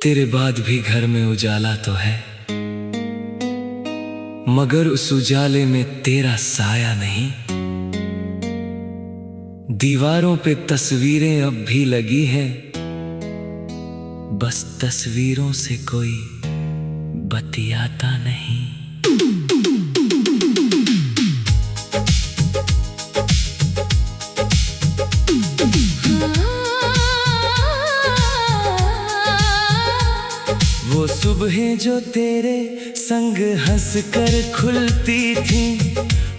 तेरे बाद भी घर में उजाला तो है, मगर उस उजाले में तेरा साया नहीं। दीवारों पे तस्वीरें अब भी लगी है, बस तस्वीरों से कोई बतियाता नहीं। वो सुबहें जो तेरे संग हंस कर खुलती थी,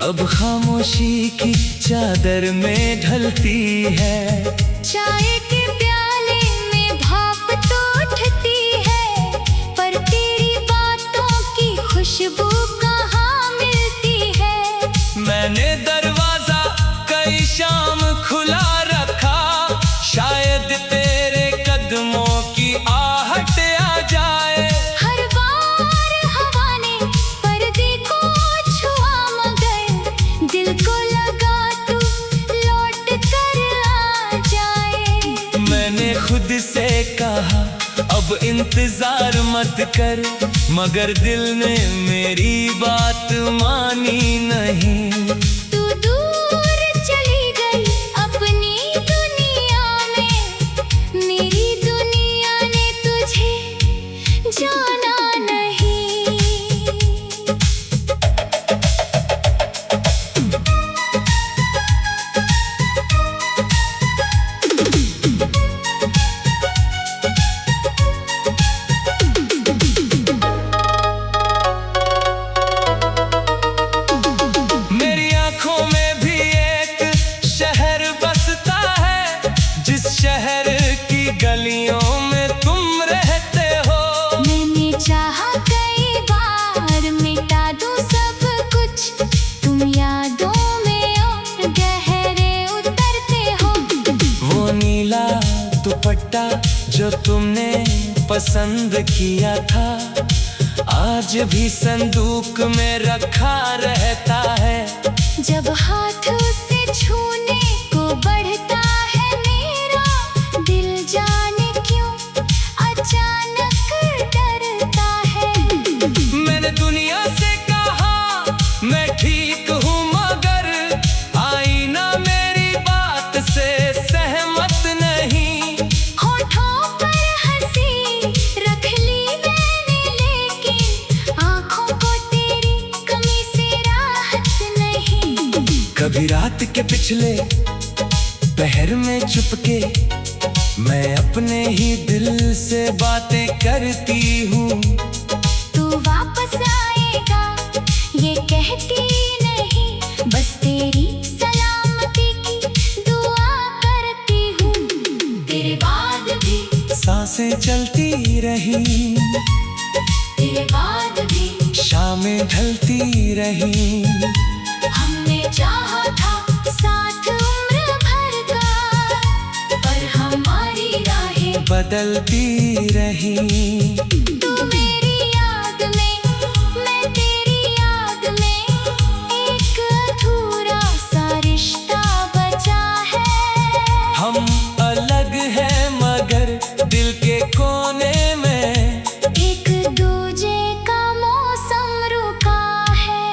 अब खामोशी की चादर में ढलती है। चाय के प्याले में भाप तो उठती है, पर तेरी बातों की खुशबू कहाँ मिलती है। मैंने दरवाजा कई शाम खुला रखा, शायद तेरे कदमों की आहट आ जाए। हर बार हवा ने पर्दे को छुआ, मगर दिल को लगा तू लौट कर आ जाए। मैंने खुद से कहा अब इंतजार मत कर, मगर दिल ने मेरी बात मानी नहीं। तू दूर चली गई अपनी दुनिया में, मेरी दुनिया ने तुझे जाना नहीं। मेरी आंखों में भी एक शहर बसता है, जिस शहर की गलियों में तुम रहते हो। मैंने चाहा कई बार मिटा दूं सब कुछ, तुम यादों में और गहरे उतरते हो। वो नीला दुपट्टा जो तुमने पसंद किया था, आज भी संदूक में रखा रहता है। जब हाथ उसे छूने को बढ़ता है मेरा दिल, जाने क्यों अचानक डरता है। मैंने दुनिया से कहा मैं ठीक हूँ, मगर आईना मेरी बात से सहमत नहीं। होठों पर हंसी रख ली मैंने, लेकिन आँखों को तेरी कमी से राहत नहीं। कभी रात के पिछले पहर में चुपके मैं अपने ही दिल से बातें करती हूँ। तू वापस आएगा ये कहती नहीं, बस तेरी सलामती की दुआ करती हूँ। तेरे बाद भी, सांसें चलती रही, तेरे बाद भी शामें ढलती रही। हमने चाहा था साथ उम्र भर का, पर हमारी राहें बदलती रही। तू मेरी याद में, मैं तेरी याद में, एक अधूरा सा रिश्ता बचा है। हम अलग हैं मगर दिल के कोने में एक दूजे का मौसम रुका है।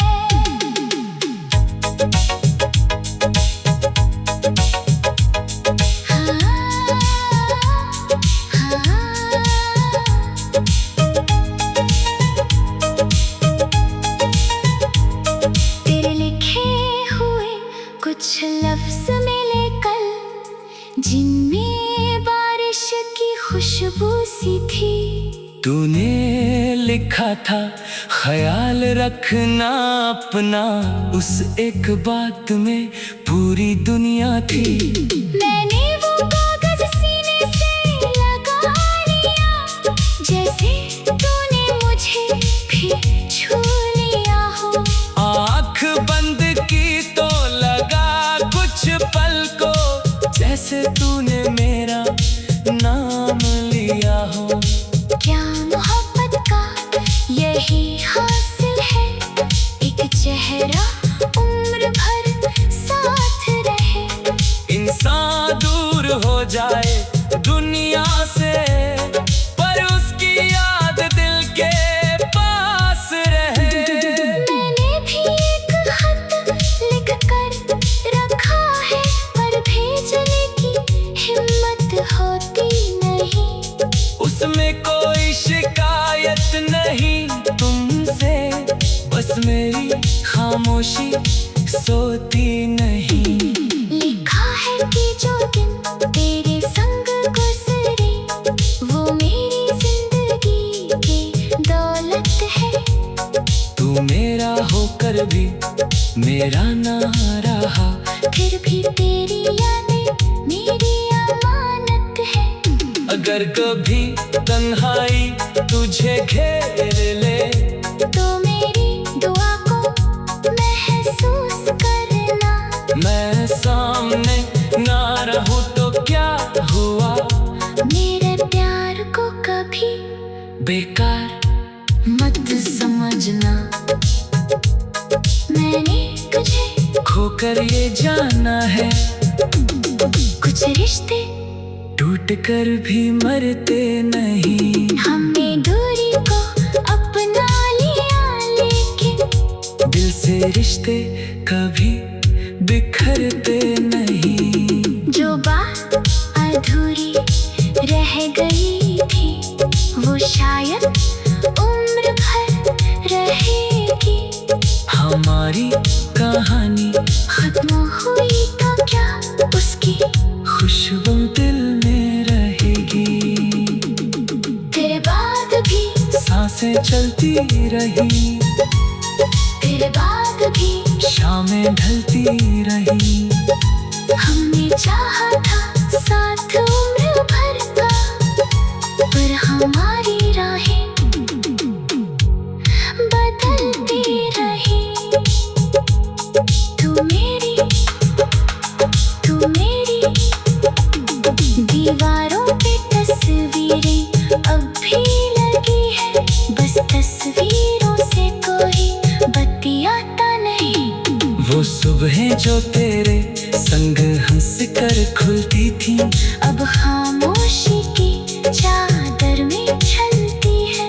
हाँ, हाँ। तेरे लिखे हुए कुछ लफ्ज मिले कल, जिनमें बारिश की खुशबू सी थी। तूने लिखा था ख्याल रखना अपना, उस एक बात में पूरी दुनिया थी। मैंने वो कागज सीने से लगा लिया, जैसे तूने मुझे भी छू लिया हो। आँख बंद की तो लगा कुछ पल को, जैसे तूने मेरा नाम लिया हो। क्या मोहब्बत का यही हासिल है, एक चेहरा उम्र भर साथ रहे। इंसान दूर हो जाए दुनिया दुनिया से, पर उसकी याद दिल के पास रहे। मैंने भी एक खत लिख कर रखा है, पर भेजने की हिम्मत होती नहीं। उसमें कोई शिकायत नहीं तुमसे, बस मेरी खामोशी सोती नहीं। लिखा है कि जो दिन तेरे संग गुजरे, वो मेरी जिंदगी की दौलत है। तू मेरा होकर भी मेरा ना रहा, फिर भी तेरी यादें मेरी अमानत है। अगर कभी तन्हाई तुझे घेर ले, तो मेरी दुआ को महसूस करना। मैं सामने ना रहूं तो क्या हुआ, मेरे प्यार को कभी बेकार मत समझना। मैंने तुझे खोकर ये जाना है, कुछ रिश्ते टूट कर भी मरते नहीं। हमने दूरी को अपना लिया, लेकिन दिल से रिश्ते कभी बिखरते नहीं। जो बात अधूरी रह गई थी, वो शायद उम्र भर रहेगी। हमारी कहानी खत्म हुई तो क्या, उसकी खुशबू दिल में रहेगी। तेरे बाद भी, सांसें चलती रही, तेरे बाद भी शामें ढलती रही। हमने चाहा था साथ उम्र भर का, पर हमारी राहें बदलती रही। तू मेरी दीवारों पे तस्वीरें अब भी लगी है, बस तस्वीरों से कोई बतियाता नहीं। वो सुबहें जो तेरे संग हंस कर खुलती थी, अब खामोशी की चादर में छलती है।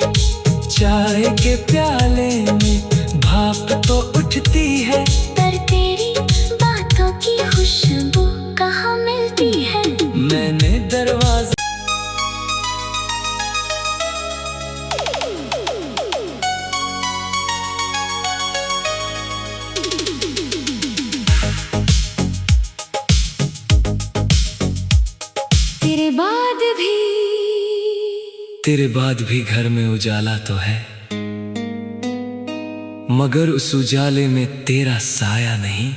चाय के प्याले में भाप तो उठती है, पर तेरी बातों की खुशबू कहाँ मिलती है। मैंने दरवाजा तेरे बाद भी घर में उजाला तो है, मगर उस उजाले में तेरा साया नहीं।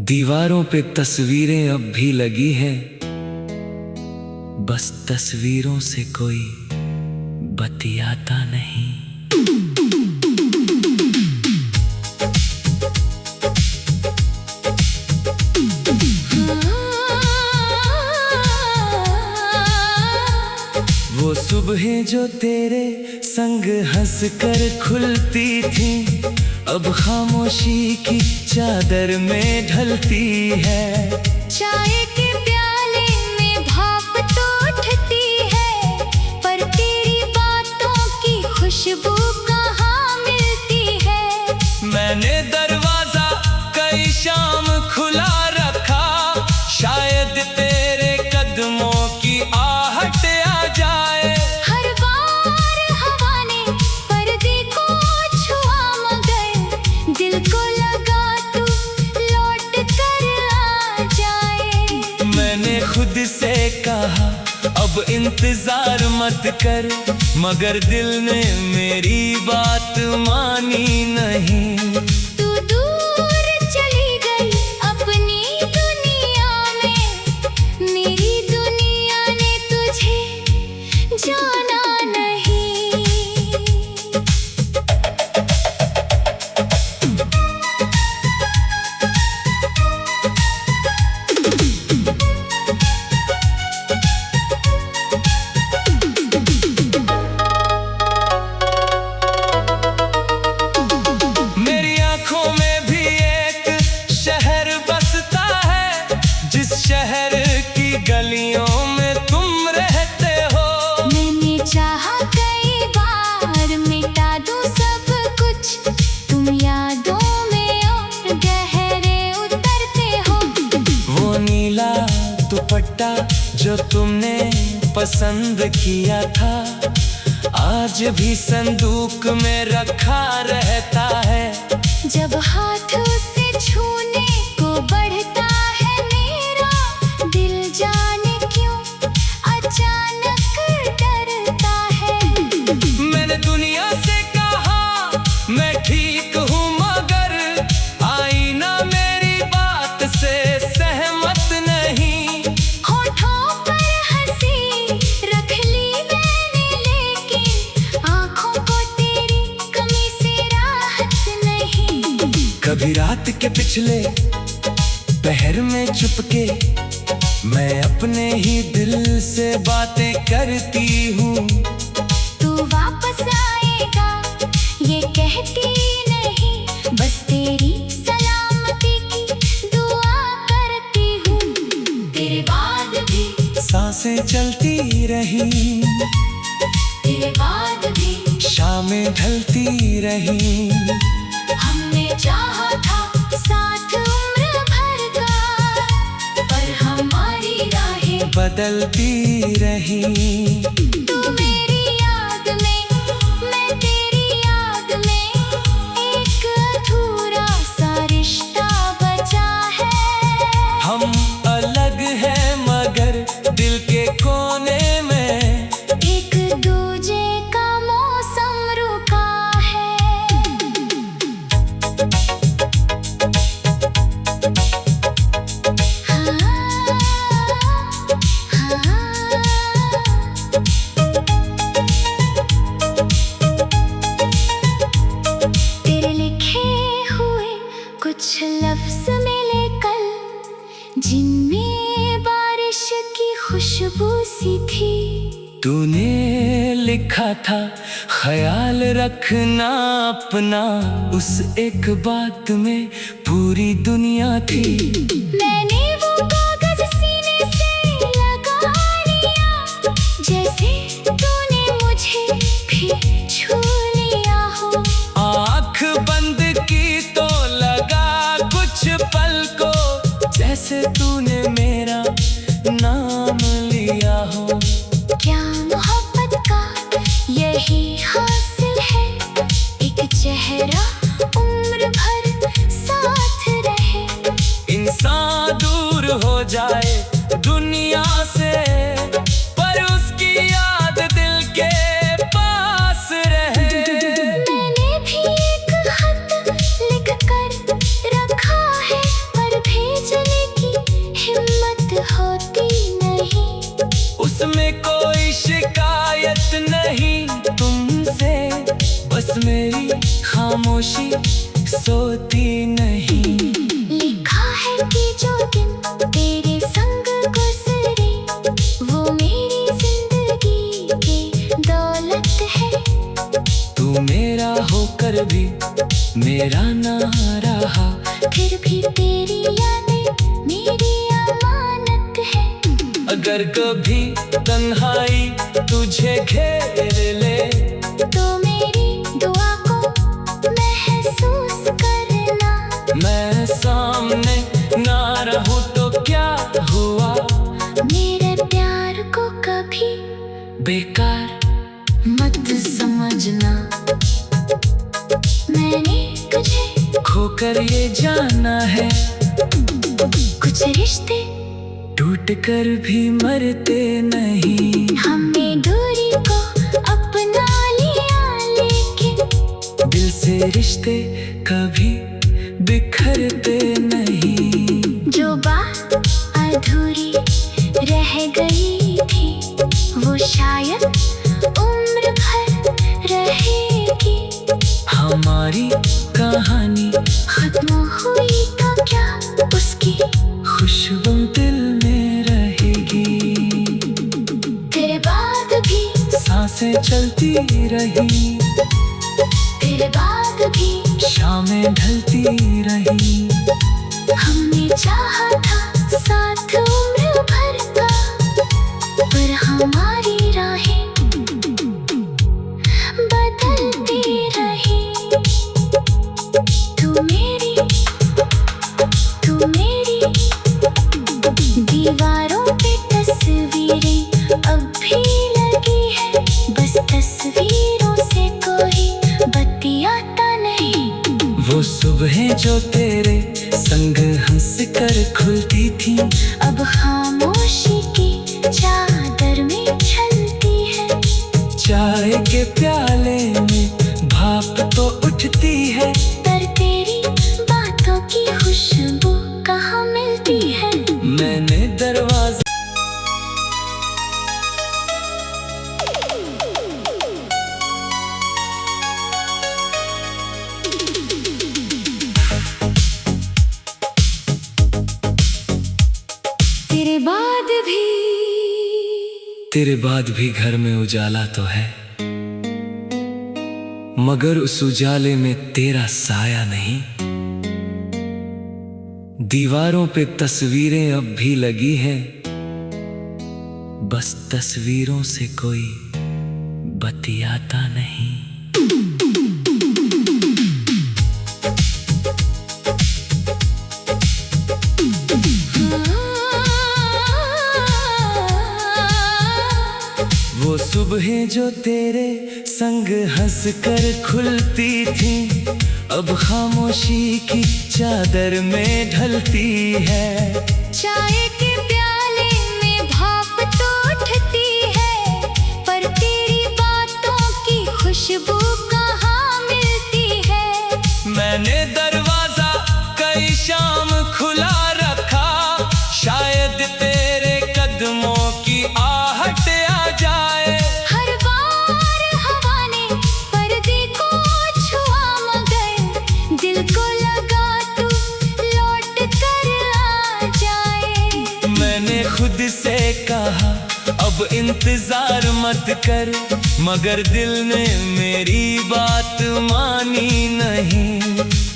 दीवारों पे तस्वीरें अब भी लगी है, बस तस्वीरों से कोई बतियाता नहीं। वो सुबहें जो तेरे संग हंस कर खुलती थी, अब खामोशी की चादर में ढलती है। चाय के प्याले में भाप तो उठती है, पर तेरी बातों की खुशबू कहाँ मिलती है। मैंने दरवाजा कई शाम खुला रखा, शायद तेरे कदमों की आहट आ जाए। हर बार हवा ने पर्दे को छुआ, मगर दिल को लगा तू लौट कर आ जाए। मैंने खुद से कहा अब इंतजार मत कर, मगर दिल ने मेरी बात मानी नहीं। तू दूर चली गई अपनी दुनिया में, मेरी दुनिया ने तुझे जाना नहीं। मेरी जो तुमने पसंद किया था आज भी संदूक में रखा रहता है। जब हाथ उसे छूने को बढ़ता है मेरा दिल जाने क्यों अचानक डरता है। मैंने दुनिया से कहा मैं ठीक हूँ मगर आईना मेरी बात से सहमत नहीं। होठों पर हंसी रख ली मैंने लेकिन आँखों को तेरी कमी से राहत नहीं। कभी रात के पिछले पहर में चुपके मैं अपने ही दिल से बातें करती हूँ। तू वापस आएगा ये कहती नहीं बस तेरी सलामती की दुआ करती हूँ। तेरे बाद भी सांसें चलती रही, तेरे बाद भी शामें ढलती रही। हमने चाहा था साथ उम्र भर का पर हमारी राहें बदलती रही। तू मेरी याद में मैं तेरी याद में एक अधूरा सा रिश्ता बचा है। हम अलग हैं मगर दिल के कोने में एक दूजे का मौसम रुका है। तेरे लिखे हुए कुछ लफ्ज मिले कल जिनमें बारिश की खुशबू सी थी। तूने लिखा था ख्याल रखना अपना, उस एक बात में पूरी दुनिया थी। मैंने वो कागज सीने से लगा लिया जैसे तूने मुझे भी छू लिया हो। आँख बंद की तो लगा कुछ पल को जैसे तूने मेरा नाम लिया हो। क्या मोहब्बत का यही हासिल है एक चेहरा उम्र भर साथ रहे। इंसान दूर हो जाए दुनिया से पर उसकी याद दिल के पास रहे। मैंने भी एक खत लिख कर रखा है पर भेजने की हिम्मत होती नहीं। उसमें कोई शिकायत नहीं तुमसे बस मेरी खामोशी सोती नहीं। लिखा है कि जो दिन तेरे संग गुजरे वो मेरी जिंदगी की दौलत है। तू मेरा होकर भी मेरा ना रहा फिर भी तेरी यादें मेरी अमानत है। अगर कभी तन्हाई तुझे घेर ले तो मेरी दुआ को महसूस करना। मैं सामने ना रहूं तो क्या हुआ मेरे प्यार को कभी बेकार मत समझना। मैंने तुझे खोकर ये जाना है कुछ रिश्ते टूट कर भी मरते नहीं। हमने दूरी को अपना लिया लेकिन दिल से रिश्ते कभी बिखरते नहीं। जो बात अधूरी रह गई थी वो शायद उम्र भर रहेगी। हमारी कहानी खत्म हुई तो क्या उसकी खुशबू दिल में रहेगी। तेरे बाद भी सांसें चलती रही, तेरे बाद भी शामें ढलती रही। हमने चाहा था साथ उम्र भर का पर हमारी राहें बदलती रही। तू मेरी दीवारों पे तस्वीर जो तेरे संग हंस कर खुलती थी, अब खामोशी की चादर में छलती है। चाय के प्याले में भाप तो उठती है, पर तेरी बातों की खुशबू कहाँ मिलती है। मैंने दरवाजा तेरे बाद भी घर में उजाला तो है, मगर उस उजाले में तेरा साया नहीं। दीवारों पे तस्वीरें अब भी लगी हैं, बस तस्वीरों से कोई बतियाता नहीं। वो सुबह जो तेरे संग हंस कर खुलती थी, अब खामोशी की चादर में ढलती है। चाय के प्याले में भाप तो उठती है, पर तेरी बातों की खुशबू कहाँ मिलती है। मैंने दरवाजा कई शाम खुला रखा, शायद तेरे कदमों की आहट आ जाए। हर बार हवा ने पर्दे को छुआ, मगर दिल को लगा तू लौट कर आ जाए। मैंने खुद से कहा अब इंतजार मत कर, मगर दिल ने मेरी बात मानी नहीं।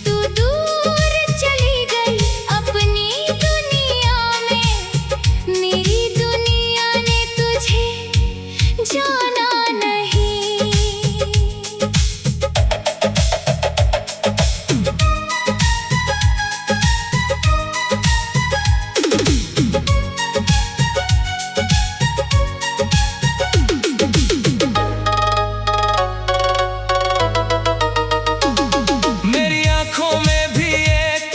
तू दूर चली गई अपनी दुनिया में, मेरी दुनिया ने तुझे जाना नहीं। मेरी आंखों में भी एक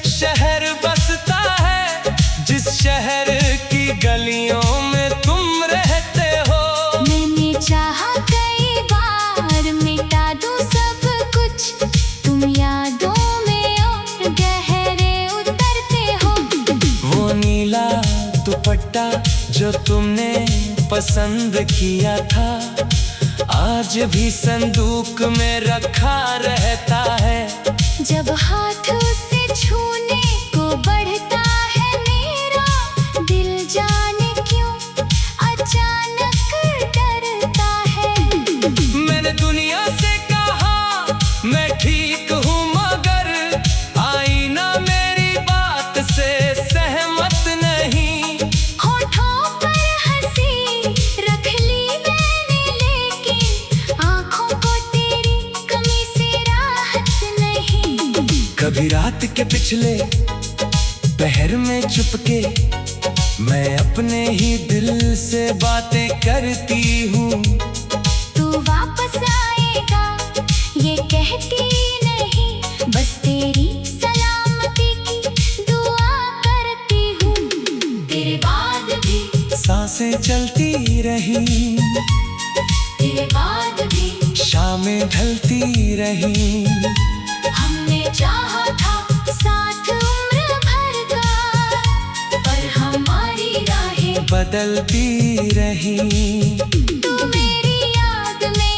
शहर बसता है, जिस शहर की गलियों में तुम रहते हो। मैंने चाहा कई बार मिटा दूं सब कुछ, तुम यादों में और गहरे उतरते हो। वो नीला दुपट्टा जो तुमने पसंद किया था, आज भी संदूक में रखा रहता है। जब हाथ उसे छूने को बढ़ता है मेरा दिल, जाने क्यों अचानक डरता है। मैंने दुनिया से कहा मैं ठीक हूँ, मगर आईना मेरी बात से सहमत नहीं। होठों पर हंसी रख ली मैंने, लेकिन आँखों को तेरी कमी से राहत नहीं। कभी रात के पिछले पहर में चुपके मैं अपने ही दिल से बातें करती हूँ। तू वापस आएगा ये कहती नहीं, बस तेरी सलामती की दुआ करती हूँ। तेरे बाद भी सांसें चलती रही, तेरे बाद भी शामें ढलती रही। हमने चाहा था साथ उम्र भर का, पर हमारी राहें बदलती रही। तू मेरी याद में,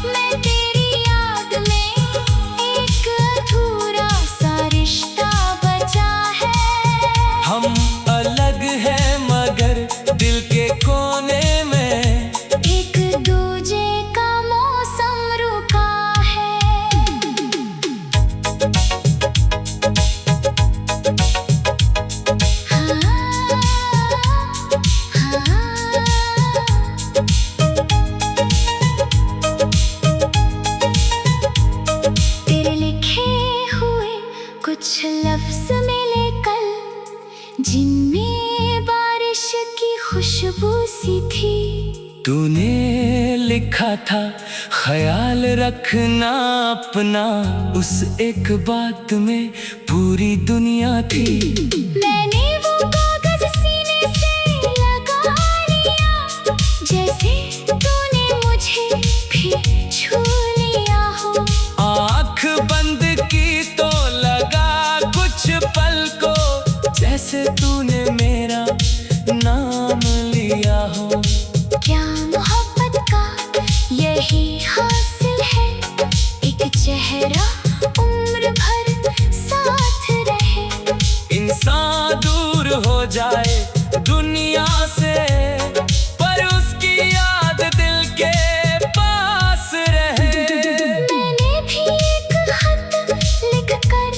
मैं तेरी याद में, एक अधूरा सा रिश्ता बचा है। हम अलग हैं मगर दिल के कोने में एक दूजे का मौसम रुका है। तेरे लिखे हुए कुछ लफ्ज मिले कल, जिनमें बारिश की खुशबू सी थी। तूने लिखा था, ख्याल रखना अपना। उस एक बात में पूरी दुनिया थी। मैंने वो कागज सीने से लगा लिया, जैसे तूने मुझे भी छू लिया हो। आँख बंद की तो लगा कुछ पल को, जैसे तूने मेरा नाम लिया हो। क्या मोहब्बत का यही हासिल है, एक चेहरा उम्र भर साथ रहे। इंसान दूर हो जाए दुनिया से, पर उसकी याद दिल के पास रहे। मैंने भी एक खत लिख कर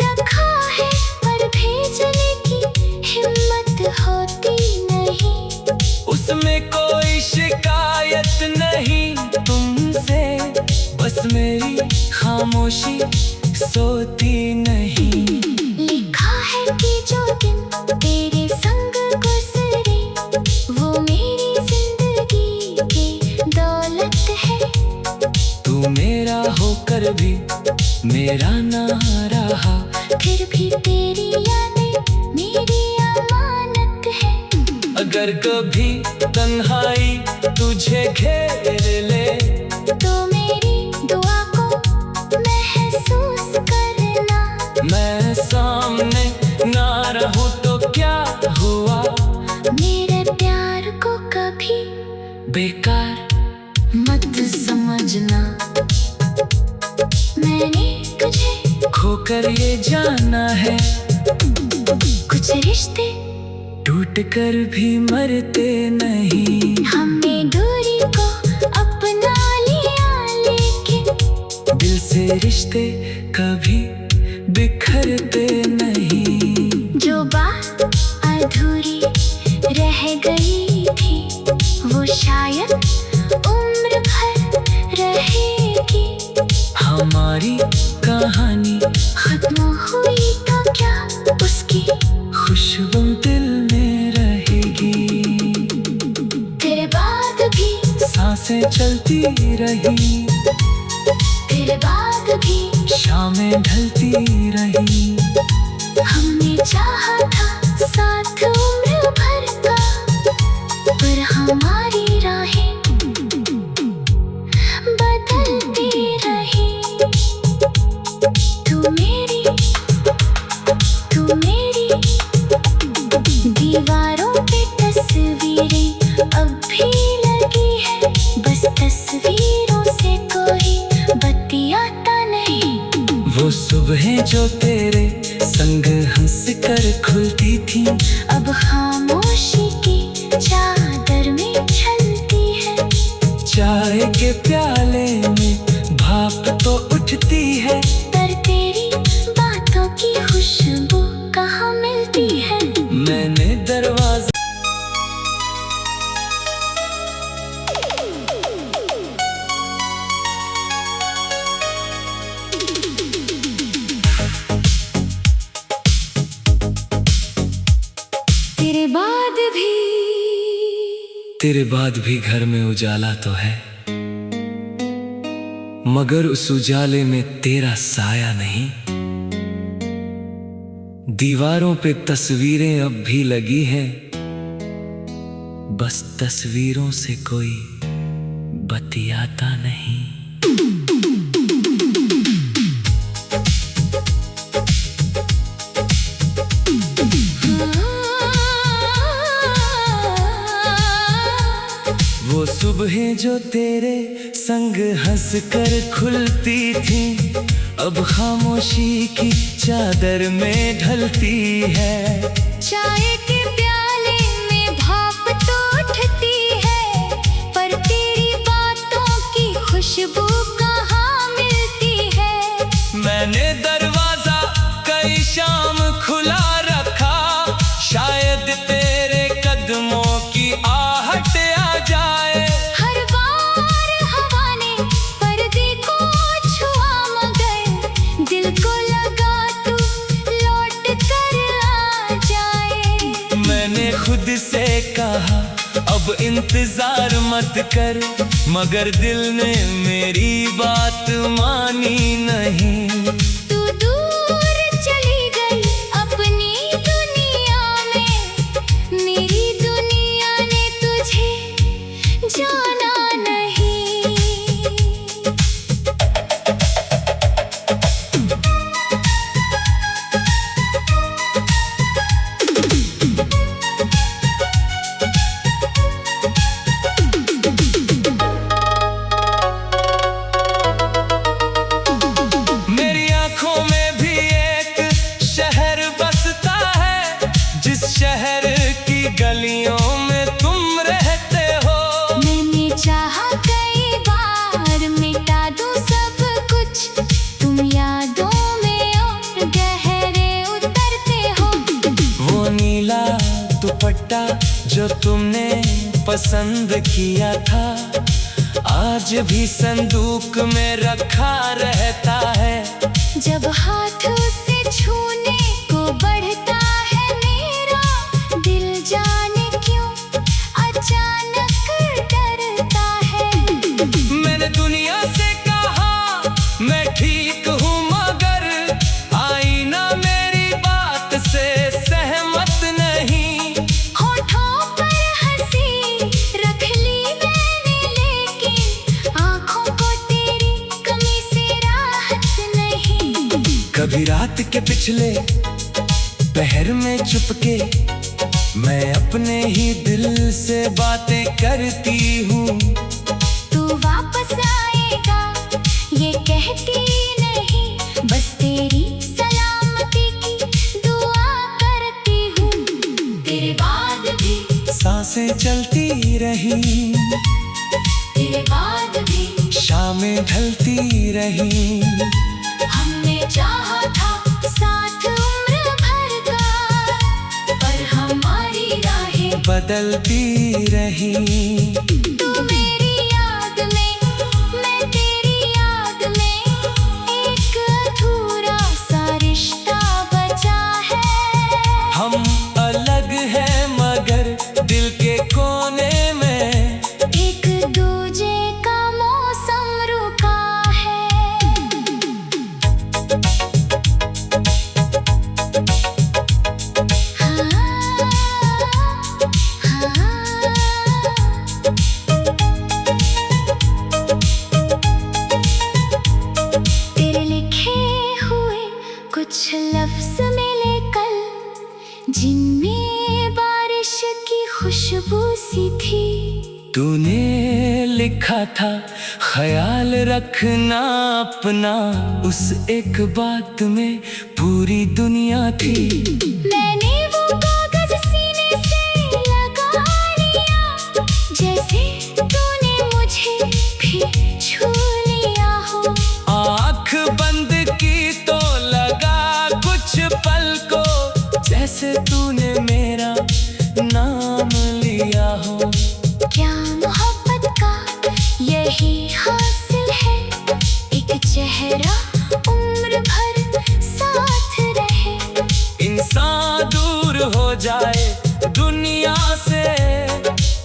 रखा है, पर भेजने की हिम्मत होती नहीं। उसमें कोई शिकायत नहीं तुमसे, बस मेरी खामोशी सोती नहीं। लिखा है कि जो दिन तेरे संग गुजरे, वो मेरी जिंदगी की दौलत है। तू मेरा होकर भी मेरा ना रहा, फिर भी तेरी यादें मेरी अमानत है। अगर कभी तन्हाई तुझे घेर ले, तो मेरी दुआ को महसूस करना। मैं सामने ना रहूं तो क्या हुआ, मेरे प्यार को कभी बेकार मत समझना। मैंने तुझे खोकर ये जाना है, कुछ रिश्ते टूट कर भी मरते नहीं। हमने दूरी को अपना लिया, लेकिन दिल से रिश्ते कभी बिखरते नहीं। जो बात अधूरी रह गई थी, वो शायद उम्र भर रहेगी। हमारी कहानी खत्म हुई तो क्या, उसकी खुशबू दिल में रहेगी। तेरे बाद भी सांसें चलती रही, तेरे बाद भी शामें ढलती रही। हमने चाहा था साथ उम्र भर का, पर हमारी राहें बदलती रही। तू मेरी दीवारों पे तस्वीरें अब भी लगी है, बस तस्वीरों से कोई बतियाता नहीं। वो सुबहें जो तेरे संग हंस कर खुलती थी, अब खामोशी की चादर में ढलती है। चाय के प्याले में भाप तो उठती है, पर तेरी बातों की खुशबू कहाँ मिलती है। मैंने दरवाजा तेरे बाद भी घर में उजाला तो है, मगर उस उजाले में तेरा साया नहीं। दीवारों पे तस्वीरें अब भी लगी हैं, बस तस्वीरों से कोई बतियाता नहीं। वो सुबहें जो तेरे संग हंस कर खुलती थी, अब खामोशी की चादर में ढलती है। चाय के प्याले में भाप तो उठती है, पर तेरी बातों की खुशबू कहाँ मिलती है। मैंने दरवाजा कई शाम खुला रखा, शायद तेरे कदमों की आहट आ जाए। हर बार हवा ने पर्दे को छुआ, मगर दिल को लगा तू लौट कर आ जाए। मैंने अब इंतजार मत कर, मगर दिल ने मेरी बात मानी नहीं। तू दूर चली गई अपनी दुनिया में, मेरी दुनिया ने तुझे जाना नहीं। शहर की गलियों में तुम रहते हो। मैंने चाहा कई बार मिटा दूं सब कुछ, तुम यादों में और गहरे उतरते हो। वो नीला दुपट्टा जो तुमने पसंद किया था, आज भी संदूक में रखा रहता है। जब हाथ उसे छूने को बढ़ता है मेरा दिल, जाने क्यों अचानक डरता है। मैंने दुनिया से कहा मैं ठीक हूँ, मगर आईना मेरी बात से सहमत नहीं। होठों पर हंसी रख ली मैंने, लेकिन आँखों को तेरी कमी से राहत नहीं। कभी रात के पिछले पहर में चुपके मैं अपने ही दिल से बातें करती हूँ। तू वापस आएगा ये कहती नहीं, बस तेरी सलामती की दुआ करती हूँ। तेरे बाद भी सांसें चलती रही, तेरे बाद भी शामें ढलती रही। हमने चाहा था साथ उम्र भर का, पर हमारी राहें बदलती रही। तू मेरी याद में, मैं तेरी याद में, एक अधूरा सा रिश्ता बचा है। हम अलग हैं मगर दिल के कोने में एक दूजे का मौसम रुका है। तेरे लिखे हुए कुछ लफ्ज मिले कल, जिनमें बारिश की खुशबू सी थी। तूने लिखा था ख्याल रखना अपना, उस एक बात में पूरी दुनिया थी। मैंने वो कागज सीने से लगा लिया, जैसे तूने मुझे भी छू लिया हो। आँख बंद की तो लगा कुछ पल को, जैसे तूने मेरा नाम लिया हो। क्या मोहब्बत का यही हासिल है, एक चेहरा उम्र भर साथ रहे। इंसान दूर हो जाए दुनिया से,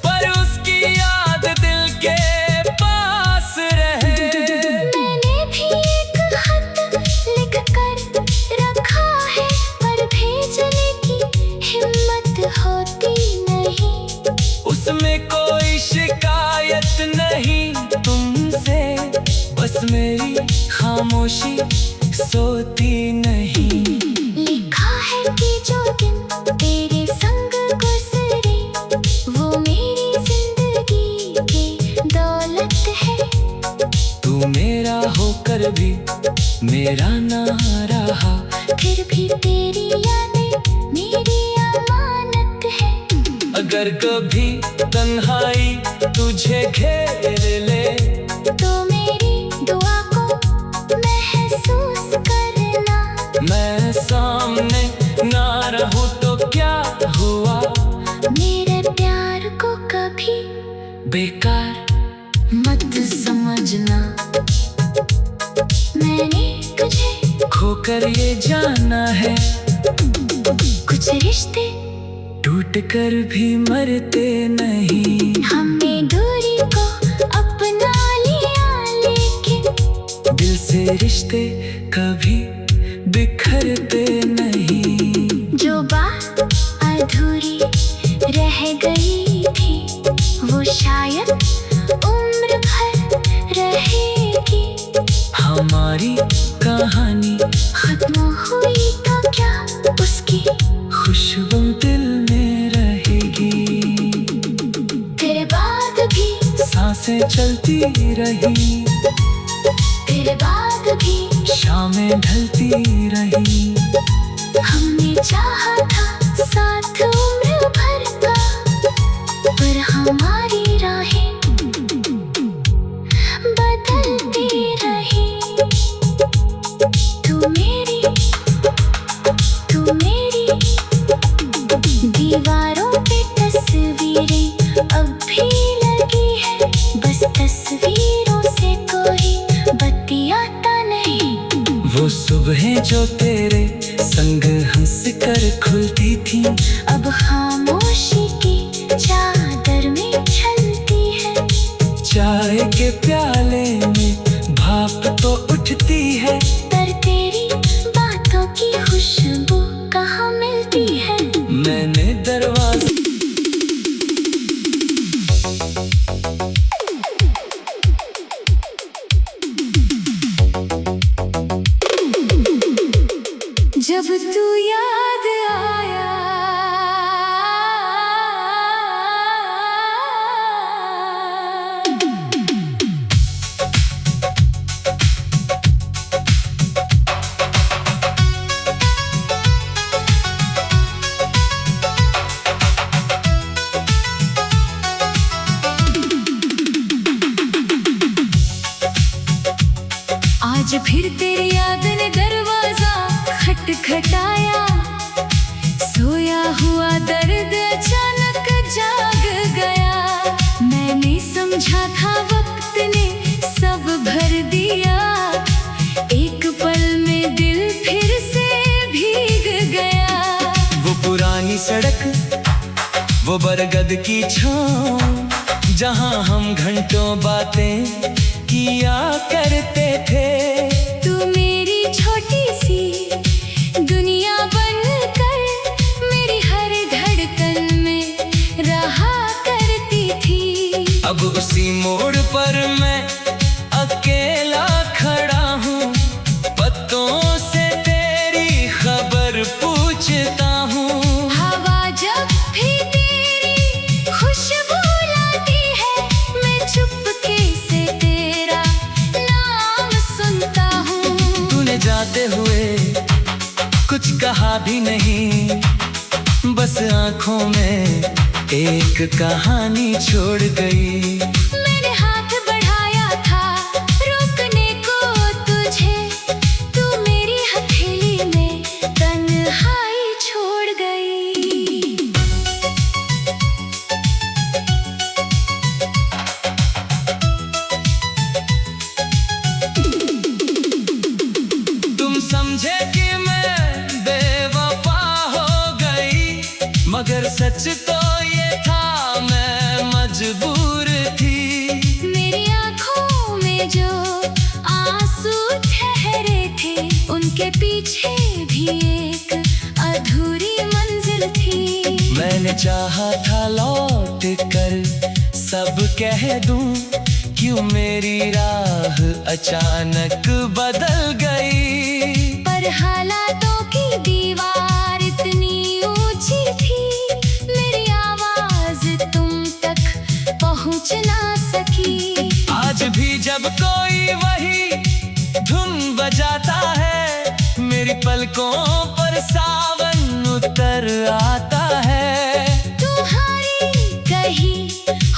पर उसकी याद दिल के पास रहे। मैंने भी एक खत लिख कर रखा है, पर भेजने की हिम्मत होती नहीं। उसमें कोई शिकायत नहीं तुमसे, बस मेरी खामोशी सोती नहीं। लिखा है कि जो दिन तेरे संग गुजरे, वो मेरी जिंदगी की दौलत है। तू मेरा होकर भी मेरा ना रहा, फिर भी तेरी यादें मेरी अमानत है। अगर कभी तन्हाई तुझे घेर ले, तो मेरी दुआ को महसूस करना। मैं सामने ना रहूं तो क्या हुआ, मेरे प्यार को कभी बेकार मत समझना। मैंने तुझे खोकर ये जाना है, कुछ रिश्ते टूट कर भी मरते नहीं। हमने दूरी को अपना लिया, लेकिन दिल से रिश्ते कभी बिखरते नहीं। जो बात अधूरी रह गई थी वो शायद उम्र भर रहेगी। हमारी कहानी खत्म हुई तो क्या, उसकी खुशबू दिल में रहेगी। तेरे बाद भी सांसें चलती रही, तेरे बाद भी शामें ढलती रही। हमने चाहा था साथ उम्र भर का, पर हमारी राहें बदलती रही। तू मेरी दीवारों पे तस्वीरें अब भी लगी है, बस तस्वीरों से कोई बतियाता नहीं। वो सुबहें जो तेरे संग हंस कर खुलती थी, अब खामोशी की चादर में छलती है। चाय के प्याले में भाप तो उठती है, पर तेरी बातों की खुशबू कहाँ मिलती है। मैंने दरवाजा जब तू याद आया, आज फिर तेरी याद ने दरवाजा खटखटाया। सोया हुआ दर्द अचानक जाग गया। मैंने समझा था वक्त ने सब भर दिया, एक पल में दिल फिर से भीग गया। वो पुरानी सड़क, वो बरगद की छाँव, जहाँ हम घंटों बातें किया करते थे। तू मेरी छोटी सी दुनिया बनकर मेरी हर धड़कन में रहा करती थी। अब उसी मोड़ पर मैं अकेला खड़ा हूँ, पत्तों से तेरी खबर पूछता हूँ। हवा जब भी तेरी खुशबू लाती है, मैं चुपके से तेरा नाम सुनता हूँ। तूने जाते हुए कुछ कहा भी नहीं, बस आँखों में एक कहानी छोड़ गई। मैंने हाथ बढ़ाया था रोकने को तुझे, तू मेरी हथेली में तन्हाई छोड़ गई। तुम समझे कि मैं बेवफा हो गई, मगर सच तो ये था मैं मजबूर थी। मेरी आँखों में जो आंसू ठहरे थे, उनके पीछे भी एक अधूरी मंजिल थी। मैंने चाहा था लौट कर सब कह दूं, क्यों मेरी राह अचानक बदल गई। पर हालातों की दीवार इतनी ऊंची थी, मेरी आवाज तुम तक पहुंच ना सकी। आज भी जब कोई वही धुन बजाता है, मेरी पलकों पर सावन उतर आता है। तुम्हारी कही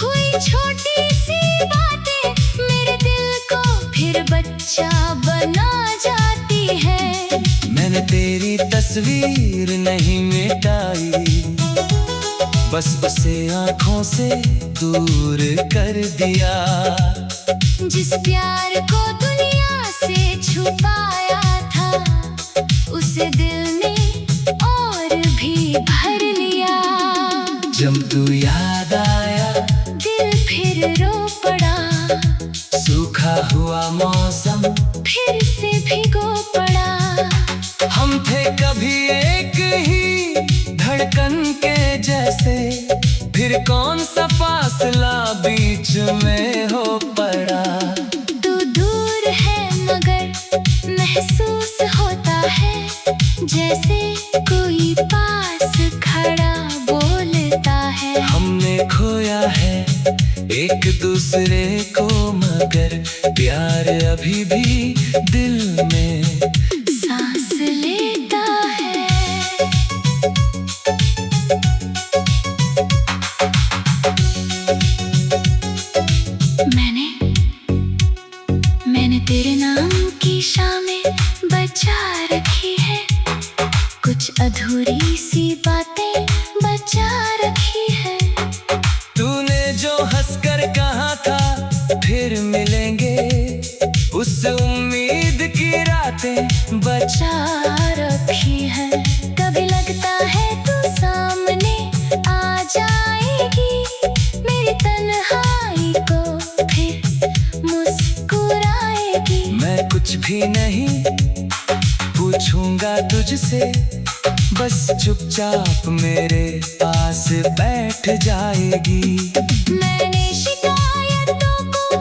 हुई छोटी सी बातें मेरे दिल को फिर बच्चा बना जाती है। मैंने तेरी तस्वीर नहीं मिटाई, बस उसे आँखों से दूर कर दिया। जिस प्यार को दुनिया से छुपाया था, उसे दिल ने और भी भर लिया। जब तू याद आया दिल फिर रो पड़ा, सूखा हुआ मौसम फिर से भिगो पड़ा। हम थे कभी एक ही धड़कन के जैसे, फिर कौन सा फासला बीच में हो पड़ा। तू दूर है मगर महसूस होता है, जैसे कोई पास खड़ा बोलता है। हमने खोया है एक दूसरे को, मगर प्यार अभी भी दिल में सांस लेता है। मैंने तेरे नाम की शामें बचा रखी है, कुछ अधूरी सी बातें बचा रखी है। तूने जो हंसकर कहा था फिर मिलेंगे, उस उम्मीद की रातें बचा रखी है। कभी लगता है तू सामने आ जाएगी, मेरी तन्हाई को फिर मुस्कुराएगी। मैं कुछ भी नहीं पूछूंगा तुझसे, बस चुपचाप मेरे पास बैठ जाएगी। मैंने शिकायतों को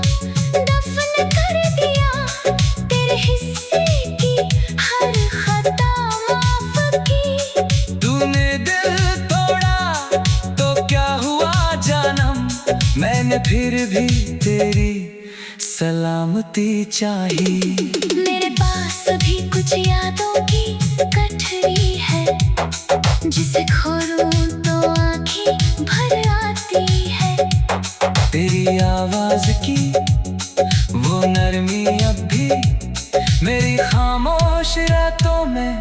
दफन कर दिया, तेरे हिस्से की हर खता माफ की। तूने दिल तोड़ा तो क्या हुआ जानम, मैंने फिर भी तेरी सलामती चाही। मेरे पास अभी कुछ यादों की गठरी है, जिसे खोलूं तो आँखें भर आती है। तेरी आवाज की वो नरमी अब भी मेरी खामोश रातों में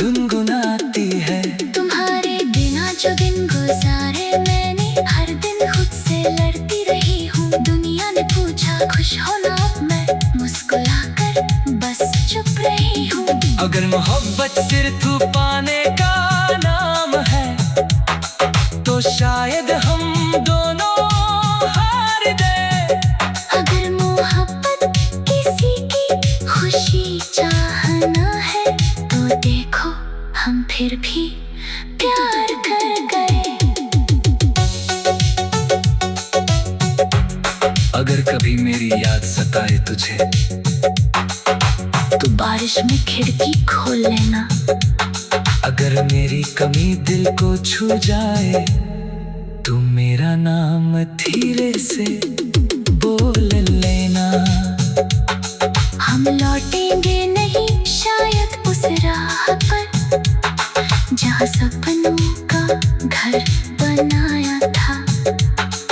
गुनगुनाती है। तुम्हारे बिना जो दिन गुजारे मैंने, हर दिन खुद से लड़ती रही हूँ। दुनिया ने पूछा खुश हो ना, मैं मुस्कुराकर बस चुप रही हूँ। अगर मोहब्बत सिर्फ पाने का नाम है, तो शायद हम दोनों हार गए। अगर मोहब्बत किसी की खुशी चाहना है, तो देखो हम फिर भी प्यार कर गए। अगर कभी मेरी याद सताए तुझे, तो बारिश में खिड़की खोल लेना। अगर मेरी कमी दिल को छू जाए, तू मेरा नाम धीरे से बोल लेना। हम लौटेंगे नहीं शायद उस राह पर, जहाँ सपनों का घर बनाया था।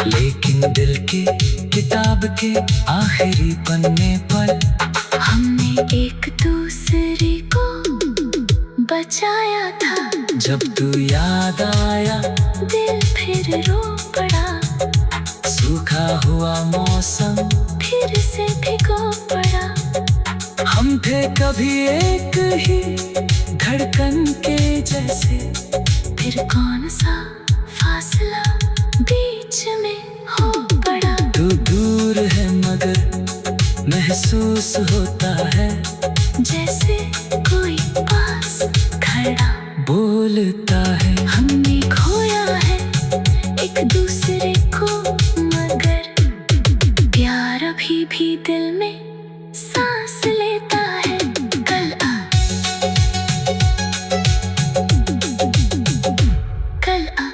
लेकिन दिल के किताब के आखिरी पन्ने पर हमने एक दूसरे को बचाया था। जब तू याद आया दिल फिर रो पड़ा, सूखा हुआ मौसम फिर से भिगो पड़ा। हम थे कभी एक ही धड़कन के जैसे, फिर कौन सा फासला बीच में हो पड़ा। तू दूर है मगर महसूस होता है, जैसे कोई पास खड़ा बोलता है। हमने खोया है एक दूसरे को, मगर प्यार अभी भी दिल में सांस लेता है। कल आ, कल आ,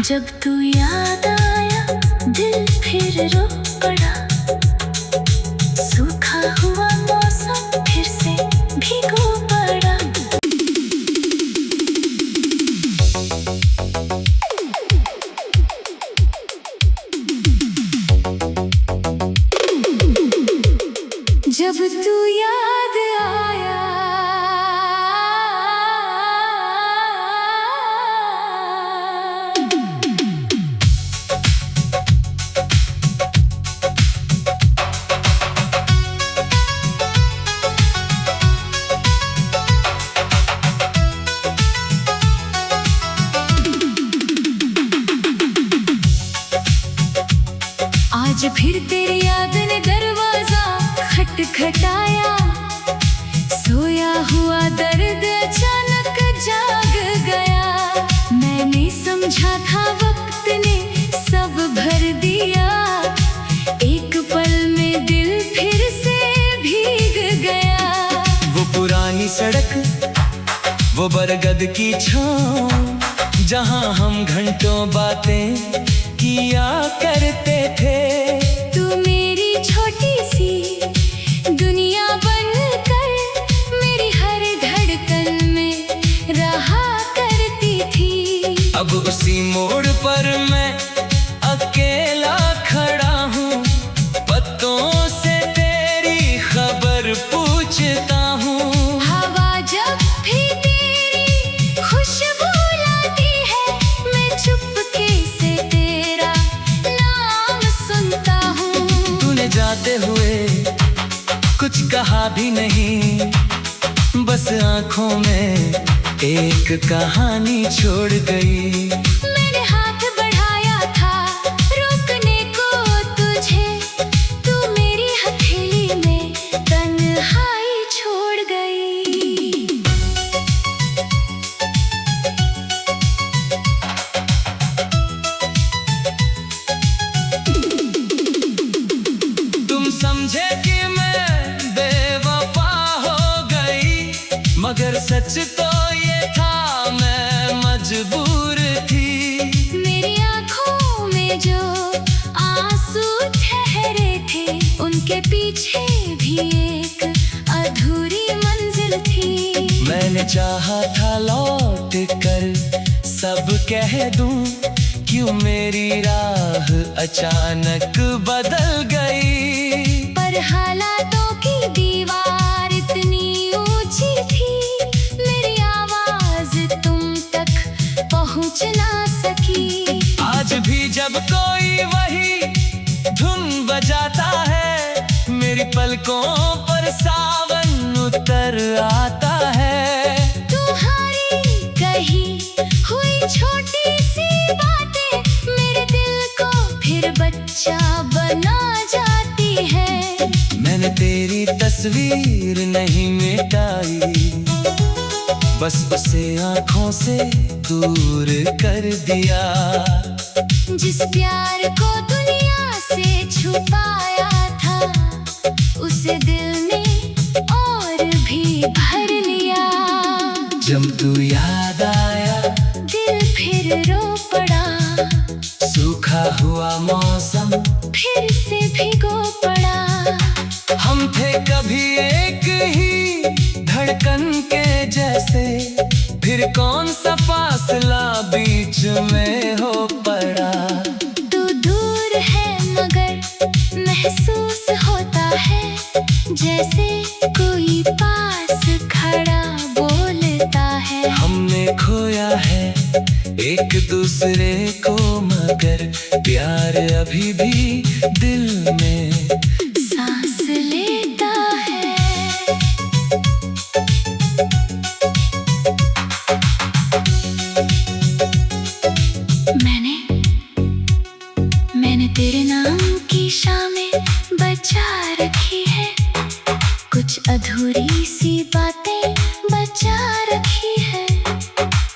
जब तू याद आया दिल फिर रो पड़ा, सूखा हुआ मौसम फिर से भिगो पड़ा। जब तू याद आया आज फिर तेरी याद ने दरवाजा खटखटाया। सोया हुआ दर्द अचानक जाग गया। मैंने समझा था वक्त ने सब भर दिया। एक पल में दिल फिर से भीग गया। वो पुरानी सड़क, वो बरगद की छाँव, जहाँ हम घंटों बातें किया करते थे। तू मेरी छोटी सी दुनिया बनकर मेरी हर धड़कन में रहा करती थी। अब उसी मोड़ पर मैं अकेला खड़ा हूँ, पत्तों से तेरी खबर पूछता हूँ। हवा जब भी तेरी खुशबू लाती है, मैं चुपके से तेरा नाम सुनता हूँ। तूने जाते हुए कुछ कहा भी नहीं, बस आँखों में एक कहानी छोड़ गई। मैंने हाथ बढ़ाया था रोकने को तुझे, तू मेरी हथेली में तन्हाई छोड़ गई। तुम समझे कि मैं बेवफा हो गई, मगर सच तो ये था मैं मजबूर थी। मेरी आँखों में जो आंसू ठहरे थे, उनके पीछे भी एक अधूरी मंजिल थी। मैंने चाहा था लौट कर सब कह दूं, क्यों मेरी राह अचानक बदल गई। पर हालातों की दीवार इतनी ऊंची थी, मेरी आवाज तुम तक पहुंच ना सकी। आज भी जब कोई वही धुन बजाता है, मेरी पलकों पर सावन उतर आता है। तुम्हारी कही हुई छोटी सी बातें मेरे दिल को फिर बच्चा बना जाती है। मैंने तेरी तस्वीर नहीं मिटाई, बस उसे आँखों से दूर कर दिया। जिस प्यार को दुनिया से छुपाया था, उसे दिल ने और भी भर लिया। जब तू याद आया, दिल फिर रो पड़ा। सूखा हुआ मौसम फिर से भिगो पड़ा। हम थे कभी एक ही धड़कन के जैसे, फिर कौन सा फासला बीच में हो पड़ा। तू दूर है मगर महसूस होता है, जैसे कोई पास खड़ा बोलता है। हमने खोया है एक दूसरे को, मगर प्यार अभी भी दिल में सांस लेता है। मैंने तेरे नाम की शामें बचा रखी है, कुछ अधूरी सी बातें बचा रखी है।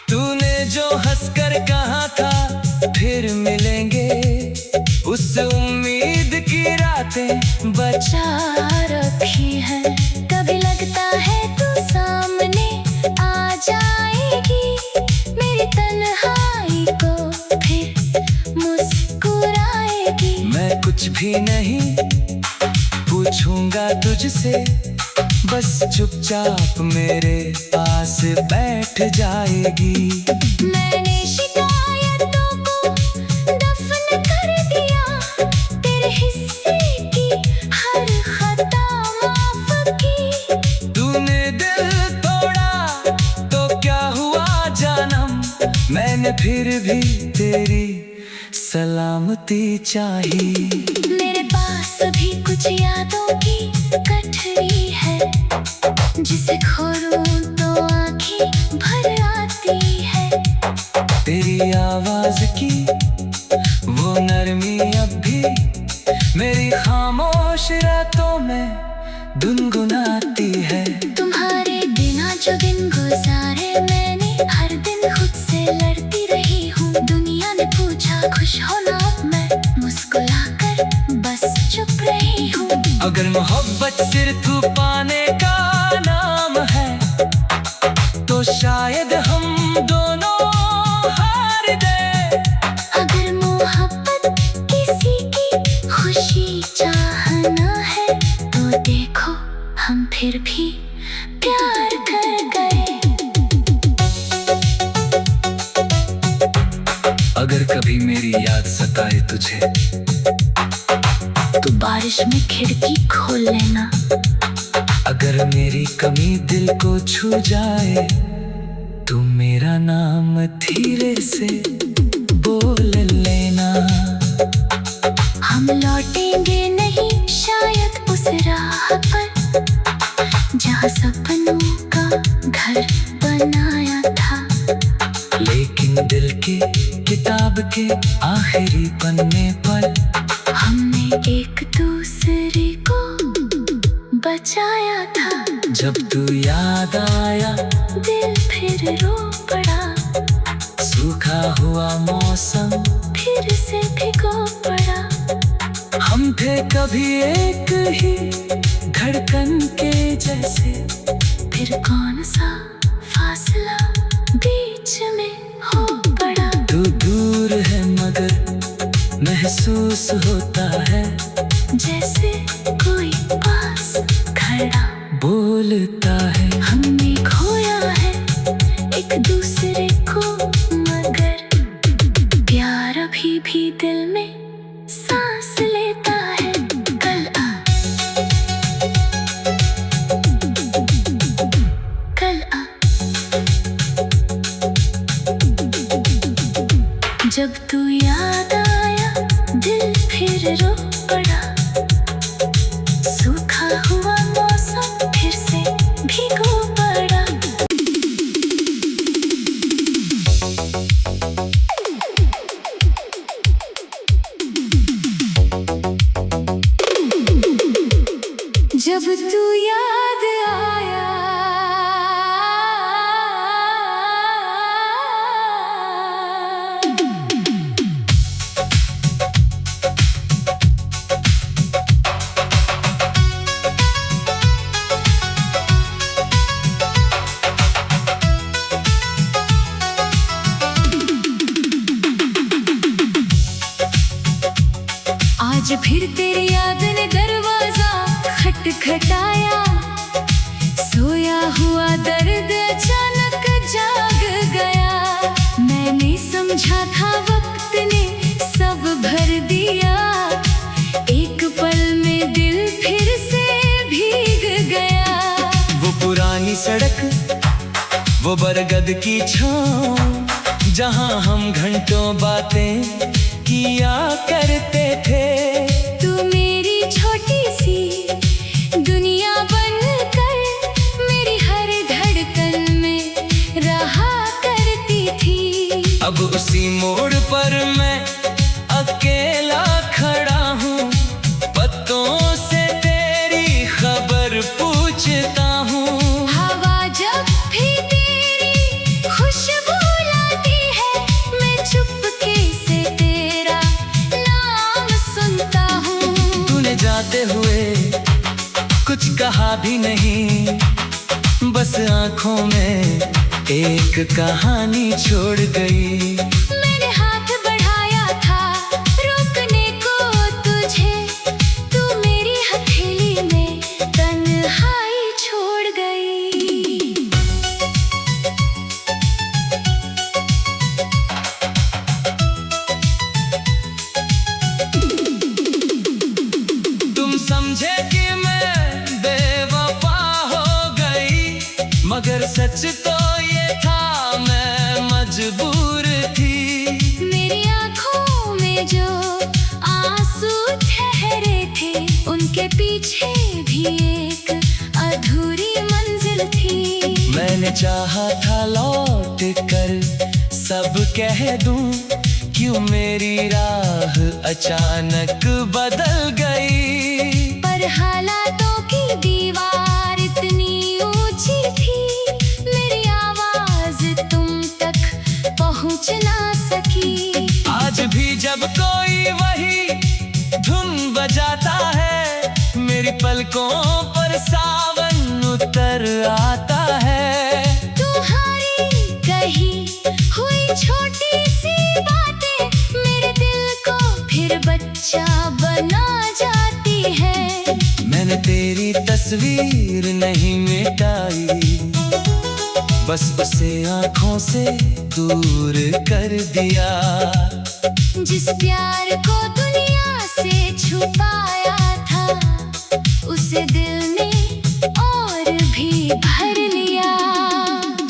तूने जो हंसकर कहा था फिर मिलेंगे, उस उम्मीद की रातें बचा रखी है। कभी लगता है तू सामने आ जाएगी, मेरी तन्हाई को फिर मुस्कुराएगी। मैं कुछ भी नहीं पूछूंगा तुझसे, बस चुपचाप मेरे पास बैठ जाएगी। मैंने शिकायतों को दफन कर दिया, तेरे हिस्से की हर खता माफ की। तूने दिल तोड़ा तो क्या हुआ जानम, मैंने फिर भी तेरी सलामती चाही। मेरे पास भी कुछ यादों की गठरी है, जिसे खोलूं तो आंखें भर आती है। तेरी आवाज की वो नरमी अब भी मेरी खामोश रातों में गुनगुनाती है। तुम्हारे बिना जो दिन गुजारे मैंने, हर दिन खुद से लड़ती रही हूँ। दुनिया ने पूछा खुश हो ना, मैं मुस्कुराकर बस चुप रही हूँ। अगर मोहब्बत सिर्फ पाने का नाम है, तो शायद हम दोनों हार गए। अगर मोहब्बत किसी की खुशी चाहना है, तो देखो हम फिर भी प्यार कर गए। अगर कभी मेरी याद सताए तुझे, तो बारिश में खिड़की खोल लेना। अगर मेरी कमी दिल को छू जाए, तो मेरा नाम धीरे से बोल लेना। हम लौटेंगे नहीं शायद उस राह पर, जहाँ सपनों का घर बनाया था। लेकिन दिल की किताब के आखिरी पन्ने पर हमने एक दूसरे को बचाया था। जब तू याद आया, दिल फिर रो पड़ा। सूखा हुआ मौसम फिर से भिगो पड़ा। हम थे कभी एक ही धड़कन के जैसे। फिर कौन सा फासला बीच में हो पड़ा। तू दूर है मगर महसूस होता है, जैसे कोई पास खड़ा बोलता है। हमने खोया है एक दूसरे को, मगर प्यार अभी भी दिल में सांस लेता है। कल आ, कल आ। जब तू याद आया, दिल फिर रो पड़ा। सूखा हुआ मौसम फिर से भिगो पड़ा। जब तू याद आया, आज फिर तेरी याद ने दरवाजा खटखटाया। सोया हुआ दर्द अचानक जाग गया। मैंने समझा था वक्त ने सब भर दिया। एक पल में दिल फिर से भीग गया। वो पुरानी सड़क, वो बरगद की छाँव, जहाँ हम घंटों बातें किया करते थे। तू मेरी छोटी सी दुनिया बनकर मेरी हर धड़कन में रहा करती थी। अब उसी मोड़ पर मैं अकेला खड़ा हूँ। पत्तों से तेरी खबर पूछता हूँ। हवा जब भी तेरी खुशबू लाती है, मैं चुपके से तेरा नाम सुनता हूँ। तूने जाते हुए कुछ कहा भी नहीं, बस आँखों में एक कहानी छोड़ गई। मैंने हाथ बढ़ाया था रोकने को तुझे, तू मेरी हथेली में तन्हाई छोड़ गई। तुम समझे कि मैं बेवफा हो गई, मगर सच तो ये था मैं मजबूर थी। मेरी आँखों में जो आंसू ठहरे थे, उनके पीछे भी एक अधूरी मंजिल थी। मैंने चाहा था लौट कर सब कह दूं क्यों मेरी राह अचानक बदल गई। पर हालातों की दीवार इतनी ऊंची थी, मेरी आवाज तुम तक पहुंच ना सकी। आज भी जब कोई वही धुन बजाता है, मेरी पलकों पर सावन उतर आता है। तुम्हारी कही हुई छोटी सी बातें मेरे दिल को फिर बच्चा बना जाती है। मैंने तेरी तस्वीर नहीं मिटाई, बस उसे आंखों से दूर कर दिया। जिस प्यार को दुनिया से छुपाया था, उसे दिल ने और भी भर लिया।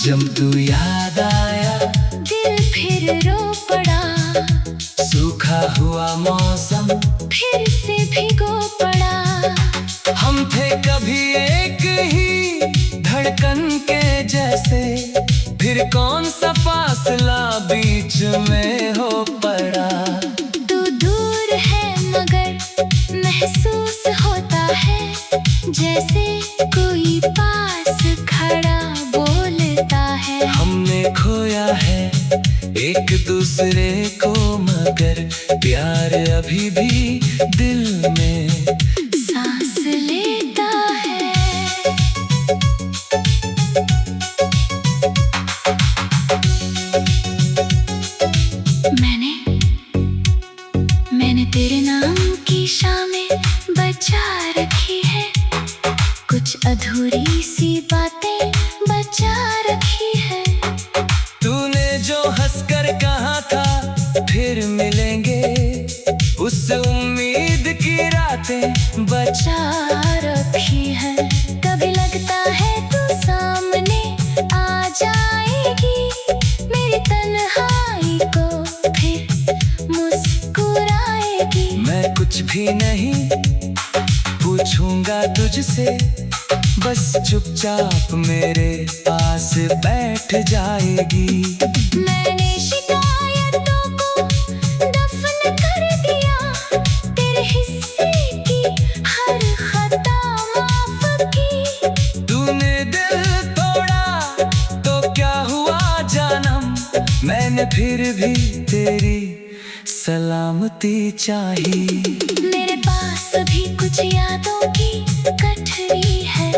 जब तू याद आया, दिल फिर रो पड़ा, सूखा हुआ मौसम फिर से भिगो पड़ा। हम थे कभी एक ही धड़कन के जैसे, फिर कौन सा फासला बीच में हो पड़ा। तू दूर है मगर महसूस होता है, जैसे कोई पास खड़ा बोलता है। हमने खोया है एक दूसरे को, मगर प्यार अभी भी दिल में सांस लेता है। मैंने तेरे नाम की शामें बचा रखी है, कुछ अधूरी सी बातें बचा रखी है। तूने जो हंसकर कहा था फिर मिलेंगे, उस उम्मीद की रातें बचा रखी है। कभी लगता है तू सामने आ जाएगी, मेरी तन्हाई को फिर मुस्कुराएगी। मैं कुछ भी नहीं पूछूंगा तुझसे, बस चुपचाप मेरे पास बैठ जाएगी। मैंने शिकायतों को दफन कर दिया, तेरे हिस्से की हर खता माफ की। तूने दिल तोड़ा तो क्या हुआ जानम, मैंने फिर भी तेरी सलामती चाही। मेरे पास भी कुछ यादों की गठरी है,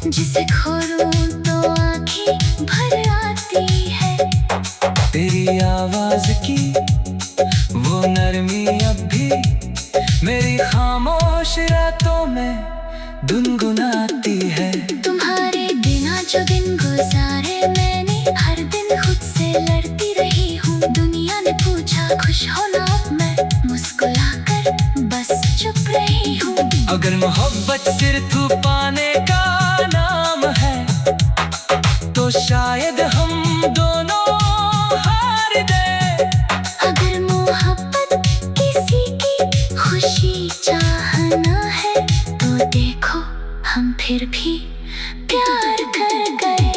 जिसे खोलूं तो आंखें भर आती है। तेरी आवाज की वो नरमी अब भी मेरी खामोश रातों में गुनगुनाती है। तुम्हारे बिना जो दिन गुजारे मैंने, हर दिन खुद से लड़ती रही हूँ। दुनिया ने पूछा खुश हो ना, मैं मुस्कुराकर बस चुप रही हूँ। अगर मोहब्बत सिर्फ पाने का नाम है, तो शायद हम दोनों हार गए। अगर मोहब्बत किसी की खुशी चाहना है, तो देखो हम फिर भी प्यार कर गए।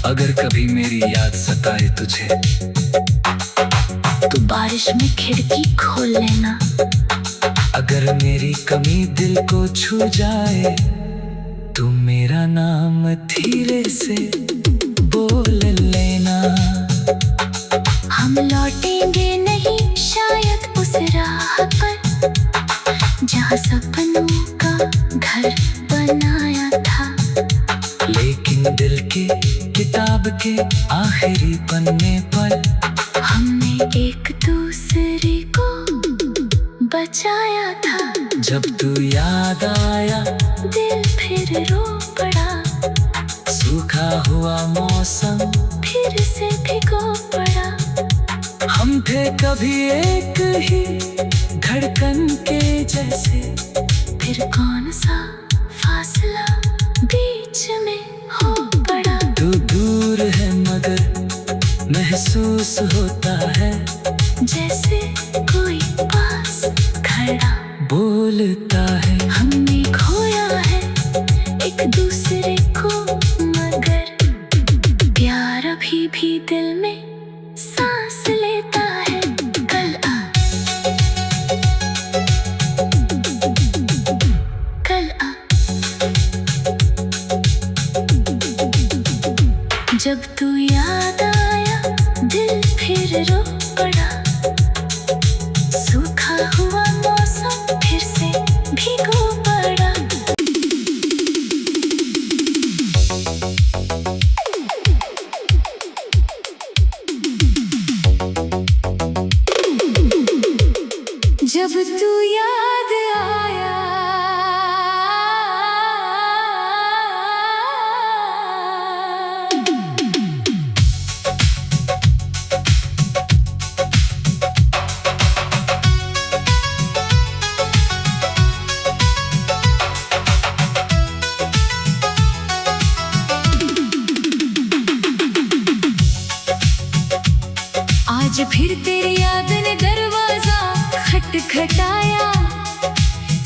अगर कभी मेरी याद सताए तुझे, तो बारिश में खिड़की खोल लेना। अगर मेरी कमी दिल को छू जाए, तू मेरा नाम धीरे से बोल लेना। हम लौटेंगे नहीं शायद उस राह पर, जहाँ सपनों का घर बनाया था। लेकिन दिल के किताब के आखिरी पन्ने पर हमने एक दूसरे को बचाया था। जब तू याद आया, दिल फिर रो पड़ा, सूखा हुआ मौसम फिर से भिगो पड़ा। हम थे कभी एक ही धड़कन के जैसे, फिर कौन सा फासला बीच में हो पड़ा। तू दूर है मगर महसूस होता है, जैसे कोई पास खड़ा बोलता है। हमने खोया है एक दूसरे को, मगर प्यार प्यार अभी भी दिल में सांस लेता है। कल आ, कल आ, जब तू याद आया दिल फिर रो पड़ा, सूखा हुआ मौसम फिर से भीगो पड़ा। जब तू याद आया आज फिर तेरी याद ने दरवाजा खटखटाया,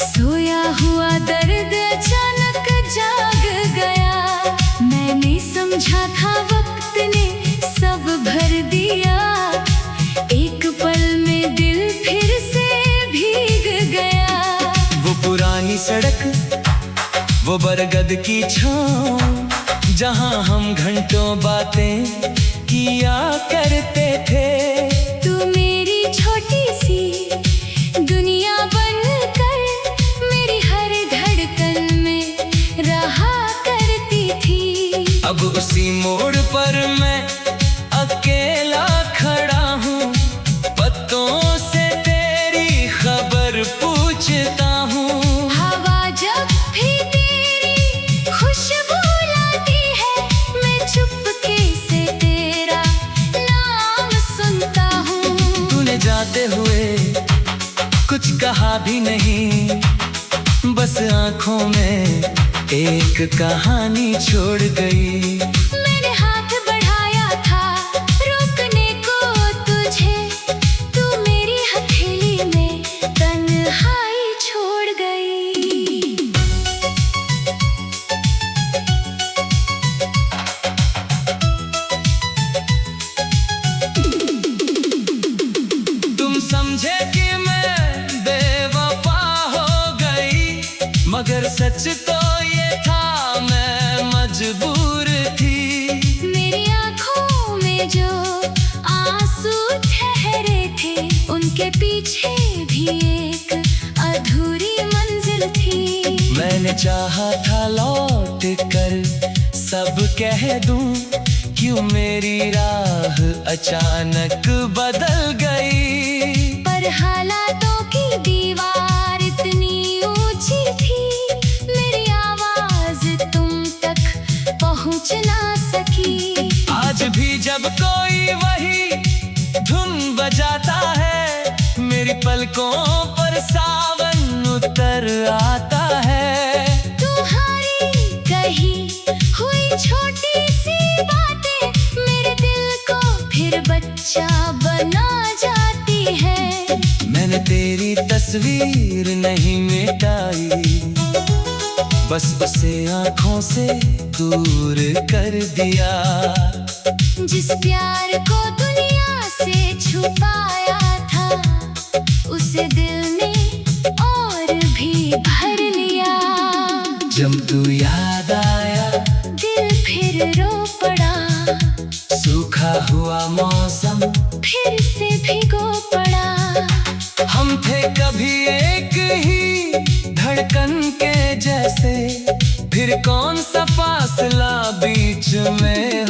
सोया हुआ दर्द अचानक जाग गया। मैंने समझा था वक्त ने सब भर दिया, एक पल में दिल फिर से भीग गया। वो पुरानी सड़क, वो बरगद की छाँव, जहाँ हम घंटों बातें किया करते थे। तू मेरी छोटी सी दुनिया बनकर मेरी हर धड़कन में रहा करती थी। अब उसी मोड़ पर मैं अकेला खड़ा हूँ, पत्तों से तेरी खबर पूछता हूँ। हवा जब भी तेरी खुशबू लाती है, मैं चुपके से तेरा नाम सुनता हूँ। तूने जाते हुए कुछ कहा भी नहीं, बस आँखों में एक कहानी छोड़ गई। मैंने हाथ बढ़ाया था रोकने को तुझे, तू मेरी हथेली में तन्हाई छोड़ गई। तुम समझे कि मैं बेवफा हो गई, मगर सच तो ये था मैं मजबूर थी। मेरी आँखों में जो आंसू ठहरे थे, उनके पीछे भी एक अधूरी मंजिल थी। मैंने चाहा था लौट कर सब कह दूं, क्यों मेरी राह अचानक बदल गई। पर हालातों की दीवार इतनी ऊंची थी, मेरी आवाज तुम तक पहुंच ना सकी। आज भी जब कोई वही धुन बजाता है, मेरी पलकों पर सावन उतर आता है। तुम्हारी कही हुई छोटी सी बातें मेरे दिल को फिर बच्चा बना जाती है। मैंने तेरी तस्वीर नहीं मिटाई, बस उसे आँखों से दूर कर दिया। जिस प्यार को दुनिया से छुपाया था, उसे दिल ने और भी भर लिया। जब तू याद आया दिल फिर रो पड़ा, सूखा हुआ मौसम फिर से भिगो पड़ा। हम थे कभी एक ही धड़कन के जैसे, फिर कौन सा फासला बीच में